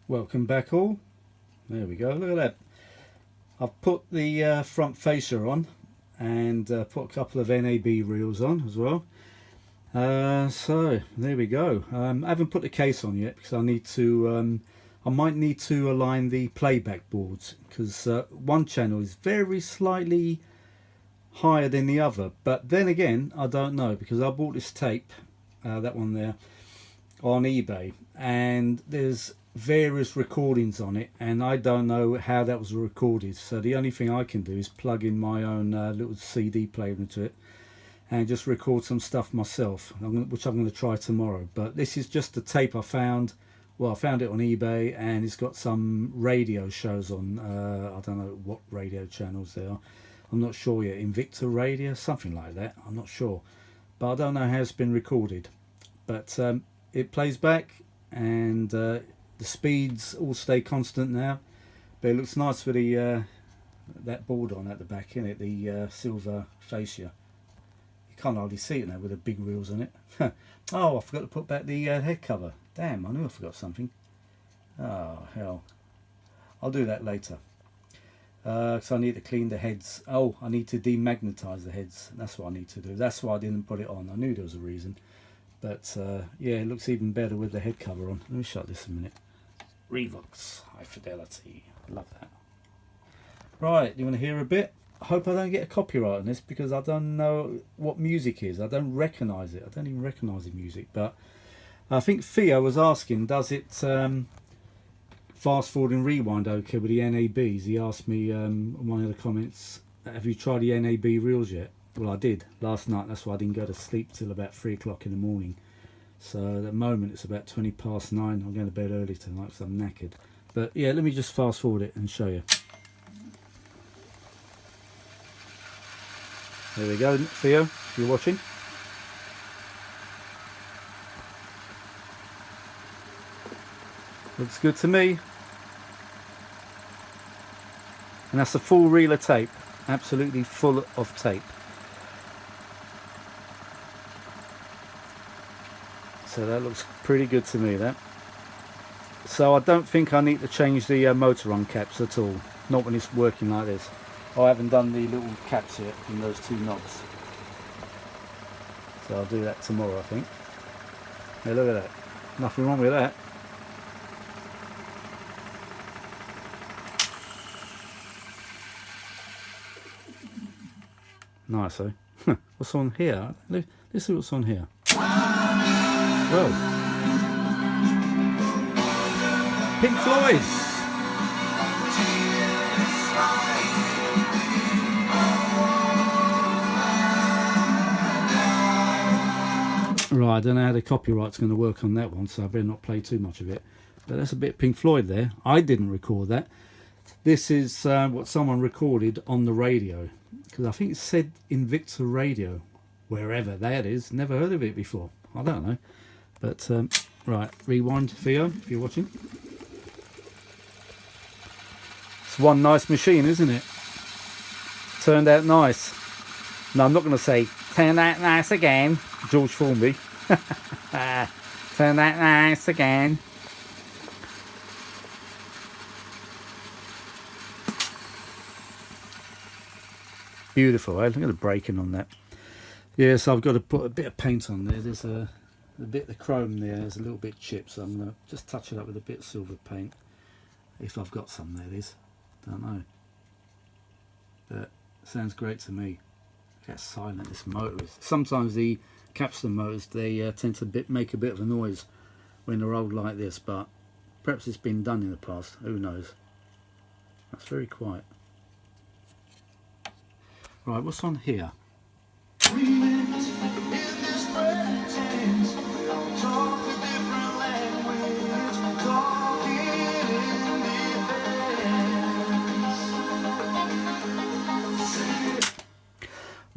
Welcome back all. There we go, look at that. I've put the front facer on and put a couple of NAB reels on as well. So there we go. I haven't put the case on yet because I need to I might need to align the playback boards because one channel is very slightly higher than the other, but then again I don't know because I bought this tape, that one there, on eBay, and there's various recordings on it and I don't know how that was recorded, so the only thing I can do is plug in my own little CD player into it and just record some stuff myself, which I'm going to try tomorrow. But this is just the tape I found. Well, I found it on eBay and it's got some radio shows on. I don't know what radio channels they are, I'm not sure yet. Invicta Radio, something like that, I'm not sure, but I don't know how it's been recorded. But it plays back and the speeds all stay constant now, but it looks nice with the that board on at the back, isn't it? The silver fascia. You can't hardly see it now with the big wheels on it. Oh, I forgot to put back the head cover. Damn, I knew I forgot something. Oh hell, I'll do that later. So I need to clean the heads. Oh, I need to demagnetize the heads. That's what I need to do. That's why I didn't put it on. I knew there was a reason. But yeah, it looks even better with the head cover on. Let me shut this a minute. Revox High Fidelity. I love that. Right, you want to hear a bit? I hope I don't get a copyright on this because I don't know what music is. I don't recognise it. I don't even recognise the music. But I think Theo was asking, does it fast forward and rewind okay with the NABs? He asked me on one of the comments, have you tried the NAB reels yet? Well, I did last night. That's why I didn't go to sleep till about 3 o'clock in the morning. So at the moment it's about 20 past 9. I'm going to bed early tonight because I'm knackered. But yeah, let me just fast forward it and show you. There we go, Theo, if you're watching. Looks good to me. And that's a full reel of tape, absolutely full of tape. So that looks pretty good to me, that. So I don't think I need to change the motor run caps at all, not when it's working like this. I haven't done the little caps yet in those two knobs, so I'll do that tomorrow I think. Yeah, look at that, nothing wrong with that. Nice, eh? What's on here? Let's see what's on here. Well, Pink Floyd. Right, I don't know how the copyright's going to work on that one, so I better not play too much of it. But that's a bit Pink Floyd there. I didn't record that. This is what someone recorded on the radio, because I think it said Invicta Radio, wherever that is. Never heard of it before. I don't know. But right, rewind, Theo, if you're watching. It's one nice machine, isn't it? Turned out nice. No, I'm not going to say turn out nice again, George Formby. Turn out nice again. Beautiful, eh? Look at the braking on that. Yeah, so I've got to put a bit of paint on there. There's a bit of the chrome there is a little bit chipped, so I'm going to just touch it up with a bit of silver paint. If I've got some, that is. Don't know. But it sounds great to me. Look how silent this motor is. Sometimes the capstan motors, they tend to make a bit of a noise when they're old like this, but perhaps it's been done in the past. Who knows? That's very quiet. Right, what's on here?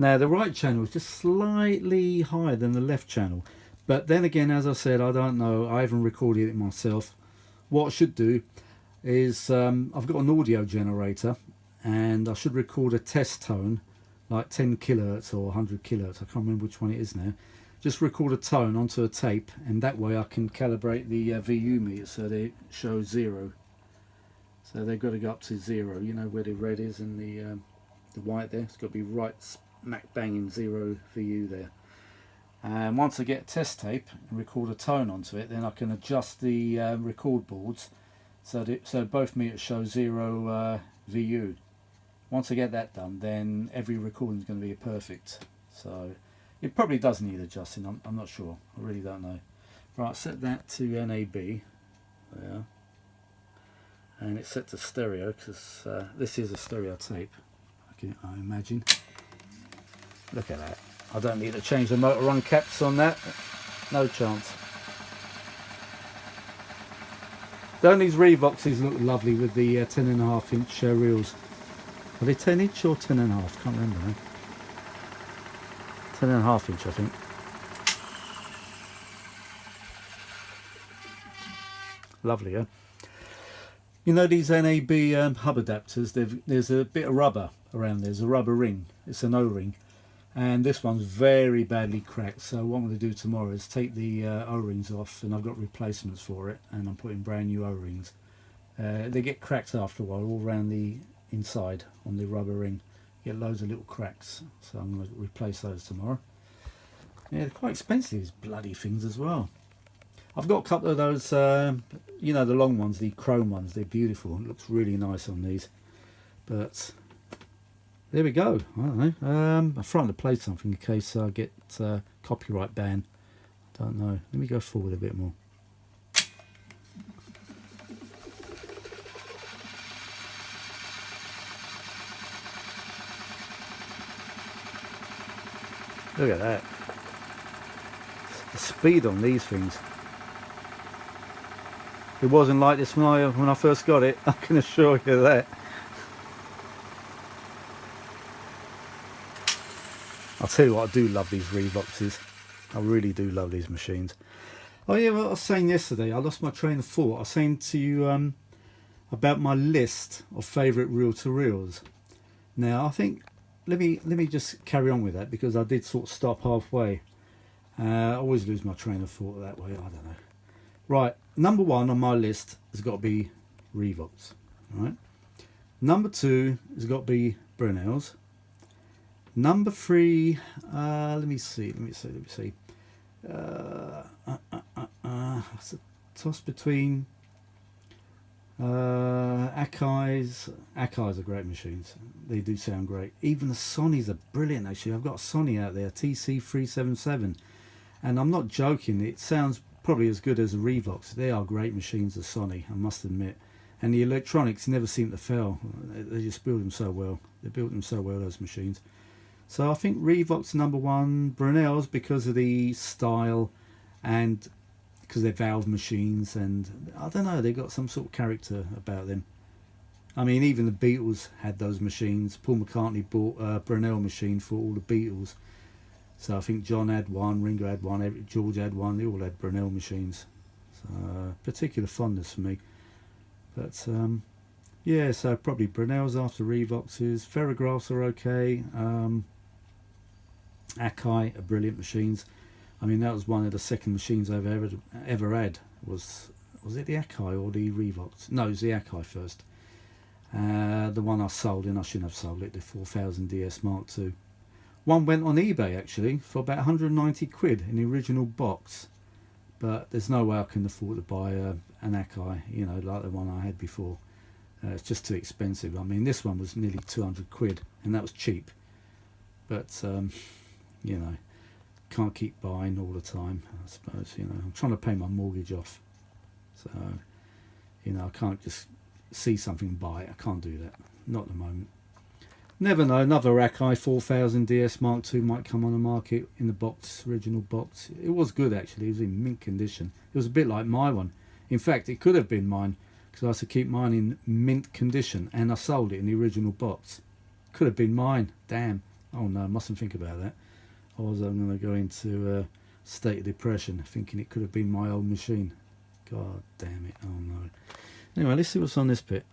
Now the right channel is just slightly higher than the left channel, but then again, as I said, I don't know, I haven't recorded it myself. What I should do is I've got an audio generator and I should record a test tone like 10 kilohertz or 100 kilohertz, I can't remember which one it is now, just record a tone onto a tape, and that way I can calibrate the VU meter so they show 0. So they've got to go up to 0, you know where the red is and the white there. It's got to be right smack bang in 0 VU there. And once I get a test tape and record a tone onto it, then I can adjust the record boards so both meters show 0 VU. Once I get that done, then every recording is going to be perfect. So it probably does need adjusting. I'm not sure. I really don't know. Right, set that to NAB there, and it's set to stereo because this is a stereo tape. I imagine. Look at that. I don't need to change the motor run caps on that. No chance. Don't these Revoxes look lovely with the 10.5 inch reels? Are they 10 inch or 10.5? Can't remember now. 10.5 inch, I think. Lovely, yeah. You know these NAB hub adapters, there's a bit of rubber around. There's a rubber ring. It's an O-ring. And this one's very badly cracked. So what I'm going to do tomorrow is take the O-rings off, and I've got replacements for it. And I'm putting brand new O-rings. They get cracked after a while all around the inside on the rubber ring. You get loads of little cracks. So I'm going to replace those tomorrow. Yeah, they're quite expensive, these bloody things as well. I've got a couple of those, you know, the long ones, the chrome ones. They're beautiful. It looks really nice on these. But there we go. I don't know. I'm trying to play something in case I get copyright ban. I don't know. Let me go forward a bit more. Look at that. The speed on these things. It wasn't like this when I first got it, I can assure you that. I'll tell you what, I do love these Revoxes. I really do love these machines. Oh yeah, well, I was saying yesterday, I lost my train of thought. I was saying to you about my list of favourite reel-to-reels. Now, I think, let me just carry on with that, because I did sort of stop halfway. I always lose my train of thought that way, I don't know. Right, number 1 on my list has got to be Revox. Right. Number 2 has got to be Brunel's. Number 3, let me see. It's a toss between Akai's. Akai's are great machines. They do sound great. Even the Sonys are brilliant actually. I've got a Sony out there, TC377, and I'm not joking. It sounds probably as good as a Revox. They are great machines, the Sony, I must admit. And the electronics never seem to fail. They just build them so well. They built them so well, those machines. So I think Revox number 1, Brunel's because of the style and because they're valve machines, and I don't know, they got some sort of character about them. I mean, even the Beatles had those machines. Paul McCartney bought a Brunel machine for all the Beatles. So I think John had one, Ringo had one, George had one. They all had Brunel machines. So particular fondness for me. But yeah, so probably Brunel's after Revoxes. Ferrographs are okay. Akai are brilliant machines. I mean, that was one of the second machines I've ever had. Was it the Akai or the Revox? No, it was the Akai first. The one I sold, and I shouldn't have sold it, the 4000 DS Mark II. One went on eBay actually for about 190 quid in the original box, but there's no way I can afford to buy an Akai, you know, like the one I had before. It's just too expensive. I mean, this one was nearly 200 quid, and that was cheap. But you know, can't keep buying all the time, I suppose. You know, I'm trying to pay my mortgage off, so you know, I can't just see something and buy it. I can't do that, not at the moment. Never know, another Akai 4000 DS Mark II might come on the market in the box, original box. It was good actually, it was in mint condition. It was a bit like my one. In fact, it could have been mine, because I used to keep mine in mint condition, and I sold it in the original box. Could have been mine, damn. Oh no, I mustn't think about that. Or was I going to go into a state of depression, thinking it could have been my old machine. God damn it, oh no. Anyway, let's see what's on this bit.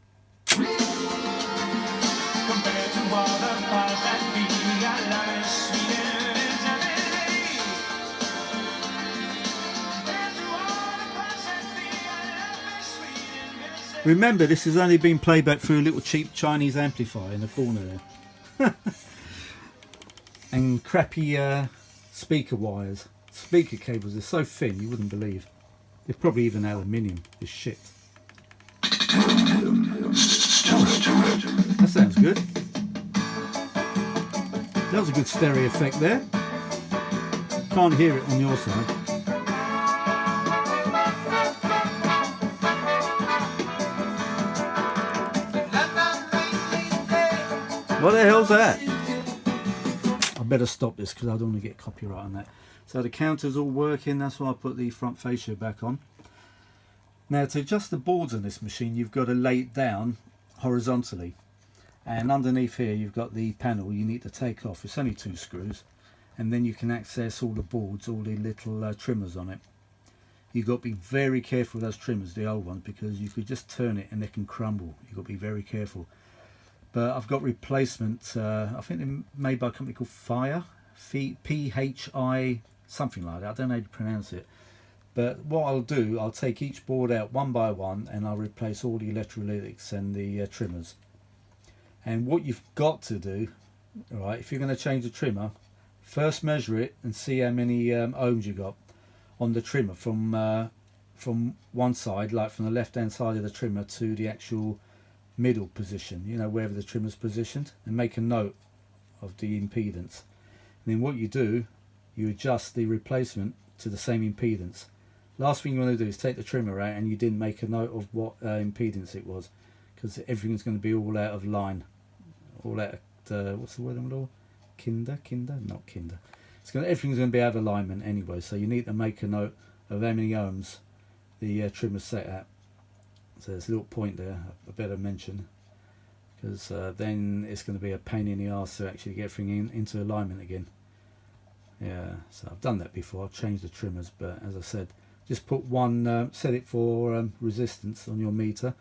Remember, this has only been played back through a little cheap Chinese amplifier in the corner there. And crappy speaker wires. Speaker cables are so thin you wouldn't believe. They're probably even aluminium. This shit. That sounds good. That was a good stereo effect there. Can't hear it on your side. What the hell's that? I better stop this because I don't want to get copyright on that. So the counter's all working, that's why I put the front fascia back on. Now to adjust the boards on this machine, you've got to lay it down horizontally. And underneath here you've got the panel you need to take off. It's only 2 screws. And then you can access all the boards, all the little trimmers on it. You've got to be very careful with those trimmers, the old ones, because you could just turn it and they can crumble. You've got to be very careful. But I've got replacement, I think they're made by a company called Fire, P-H-I, something like that. I don't know how to pronounce it. But what I'll do, I'll take each board out one by one and I'll replace all the electrolytics and the trimmers. And what you've got to do, right, if you're going to change the trimmer, first measure it and see how many ohms you got on the trimmer from one side, like from the left hand side of the trimmer to the actual middle position, you know, wherever the trimmer's positioned, and make a note of the impedance. And then what you do, you adjust the replacement to the same impedance. Last thing you want to do is take the trimmer out and you didn't make a note of what impedance it was, because everything's going to be all out of line, all out of, what's the word I'm looking for? Not kinder. Everything's going to be out of alignment anyway, so you need to make a note of how many ohms the trimmer's set at. So there's a little point there I better mention, because then it's going to be a pain in the arse to actually get everything into alignment again. Yeah, so I've done that before. I've changed the trimmers, but as I said, just put one, set it for resistance on your meter.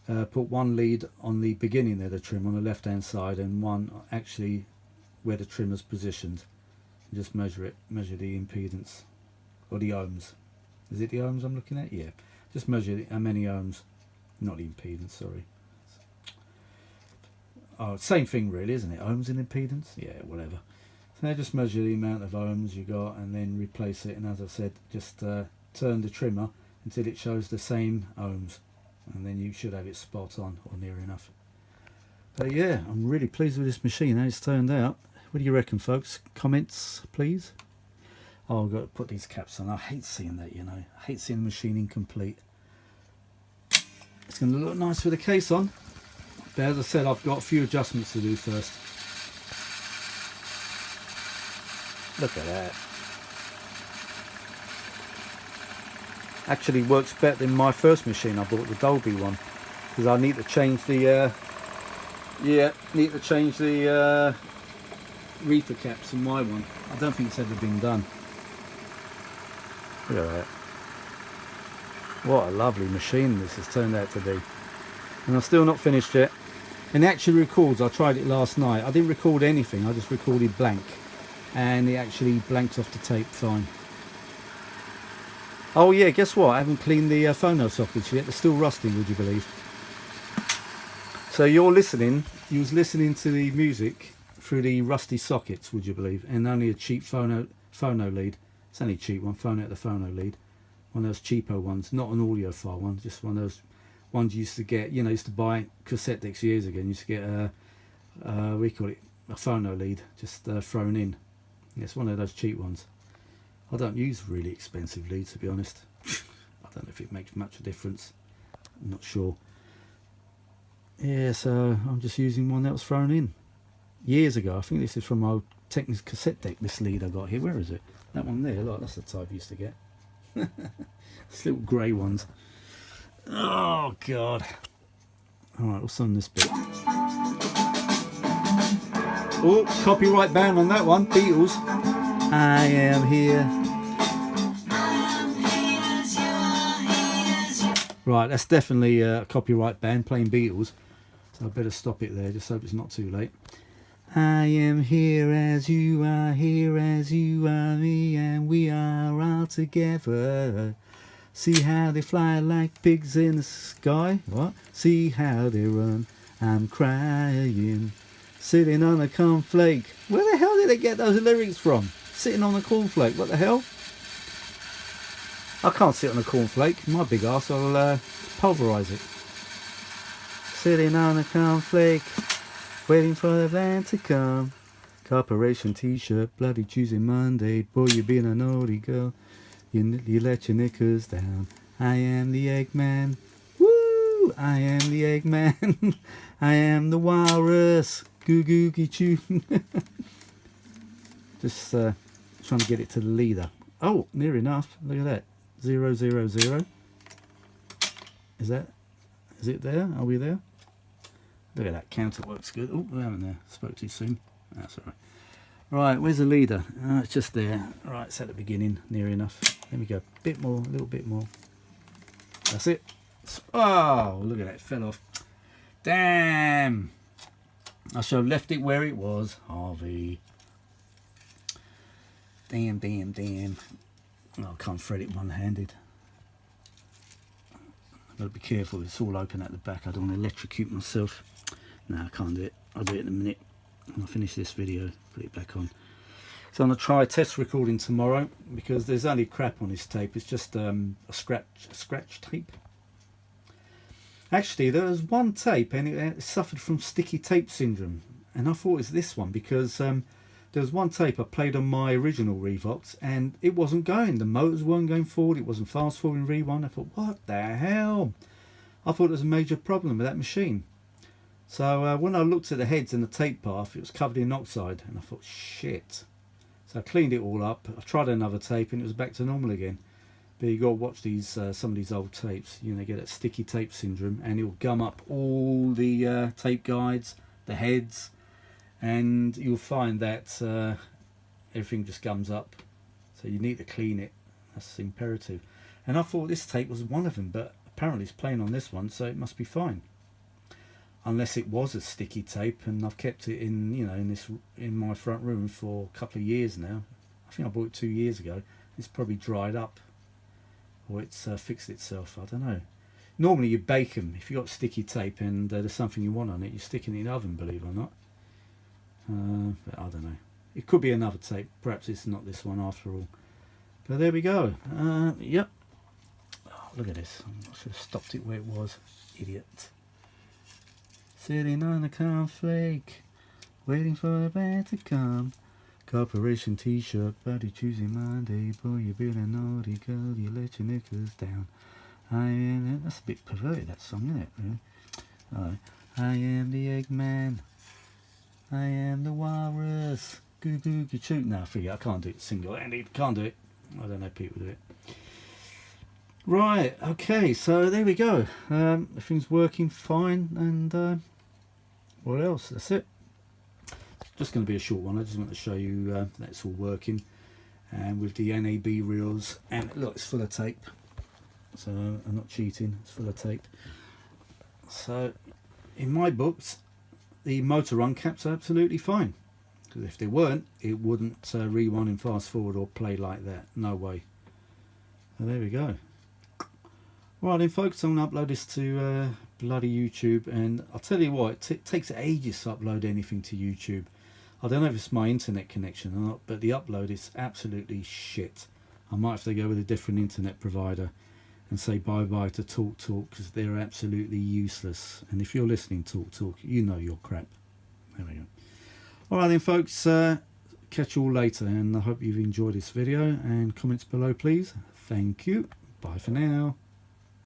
Put one lead on the beginning of the trim on the left hand side, and one actually where the trimmer's positioned. And just measure it, measure the impedance, or the ohms. Is it the ohms I'm looking at? Yeah. Just measure how many ohms, not the impedance, sorry. Oh, same thing really, isn't it? Ohms and impedance? Yeah, whatever. So now just measure the amount of ohms you got and then replace it. And as I said, just turn the trimmer until it shows the same ohms. And then you should have it spot on or near enough. But yeah, I'm really pleased with this machine, how it's turned out. What do you reckon, folks? Comments, please? Oh, I've got to put these caps on. I hate seeing that, you know. I hate seeing the machine incomplete. It's going to look nice with the case on. But as I said, I've got a few adjustments to do first. Look at that. Actually works better than my first machine I bought, the Dolby one. Because I need to change the... reefer caps in my one. I don't think it's ever been done. Look at that. What a lovely machine this has turned out to be. And I've still not finished yet. And it actually records. I tried it last night. I didn't record anything. I just recorded blank. And it actually blanked off the tape fine. Oh yeah, guess what? I haven't cleaned the phono sockets yet. They're still rusting, would you believe? So you was listening to the music through the rusty sockets, would you believe? And only a cheap phono lead. It's only a cheap one, phone out the phono lead. One of those cheapo ones, not an audiophile one, just one of those ones you used to get, you know, used to buy cassette decks years ago, and you used to get we call it a phono lead, just thrown in. Yeah, it's one of those cheap ones. I don't use really expensive leads, to be honest. I don't know if it makes much difference. I'm not sure. Yeah, so I'm just using one that was thrown in years ago. I think this is from my Technics cassette deck, this lead I got here. Where is it? That one there, look, that's the type I used to get. These little grey ones. Oh god. Alright, what's on this bit? Oh, copyright ban on that one. Beatles. I am here. Right, that's definitely a copyright ban, playing Beatles. So I better stop it there, just hope it's not too late. I am here as you are me, and we are all together. See how they fly like pigs in the sky. What? See how they run. I'm crying. Sitting on a cornflake. Where the hell did they get those lyrics from? Sitting on a cornflake. What the hell? I can't sit on a cornflake. My big ass will pulverise it. Sitting on a cornflake. Waiting for the van to come. Calibration t-shirt. Bloody Tuesday, Monday. Boy, you been a naughty girl. You let your knickers down. I am the Eggman. Woo! I am the Eggman. I am the walrus. Goo goo goo choo. Just trying to get it to the leader. Oh, near enough. Look at that. 0, 0, 0. Is it there? Are we there? Look at that. Counter works good. Oh, we haven't there. Spoke too soon. That's all right. Right, where's the leader? Oh, it's just there. Right, it's at the beginning. Near enough. Let me go. Bit more, a little bit more. That's it. Oh, look at that. It fell off. Damn. I should have left it where it was. Harvey. Damn, damn, damn. Oh, I can't thread it one-handed. I've got to be careful. It's all open at the back. I don't want to electrocute myself. No, I can't do it. I'll do it in a minute. I'll finish this video, put it back on. So I'm going to try test recording tomorrow because there's only crap on this tape. It's just a scratch tape. Actually, there was one tape and it suffered from sticky tape syndrome. And I thought it was this one because there was one tape I played on my original Revox and it wasn't going. The motors weren't going forward. It wasn't fast forwarding rewind. I thought, what the hell? I thought there was a major problem with that machine. So when I looked at the heads and the tape path, it was covered in oxide, and I thought, shit. So I cleaned it all up. I tried another tape, and it was back to normal again. But you got to watch these some of these old tapes. You know, they get that sticky tape syndrome, and it'll gum up all the tape guides, the heads, and you'll find that everything just gums up. So you need to clean it. That's imperative. And I thought this tape was one of them, but apparently it's playing on this one, so it must be fine. Unless it was a sticky tape, and I've kept it in, you know, in my front room for a couple of years now. I think I bought it 2 years ago. It's probably dried up, or it's fixed itself. I don't know. Normally you bake them. If you got sticky tape and there's something you want on it, you stick it in the oven. Believe it or not. But I don't know. It could be another tape. Perhaps it's not this one after all. But there we go. Yep. Oh, look at this. I should have stopped it where it was. Idiot. Sitting on a cornflake, waiting for a van to come. Calibration t-shirt, bloody Tuesday, Monday. Boy, you been a naughty girl, you let your knickers down. That's a bit perverted, that song, isn't it? Really? Right. I am the Eggman. I am the walrus. Goo goo goo choo. No, I forget. I can't do it single-handed. Can't do it. I don't know if people do it. Right. Okay. So there we go. Everything's working fine, and what else? That's it. Just going to be a short one. I just want to show you that it's all working, and with the NAB reels. And look, it's full of tape. So I'm not cheating. It's full of tape. So in my books, the motor run caps are absolutely fine. Because if they weren't, it wouldn't rewind and fast forward or play like that. No way. So there we go. Right then, folks, I'm going to upload this to bloody YouTube, and I'll tell you what, it takes ages to upload anything to YouTube. I don't know if it's my internet connection or not, but the upload is absolutely shit. I might have to go with a different internet provider and say bye-bye to TalkTalk, because they're absolutely useless. And if you're listening to TalkTalk, you know you're crap. There we go. Alright then, folks, catch you all later, and I hope you've enjoyed this video, and comments below please. Thank you. Bye for now.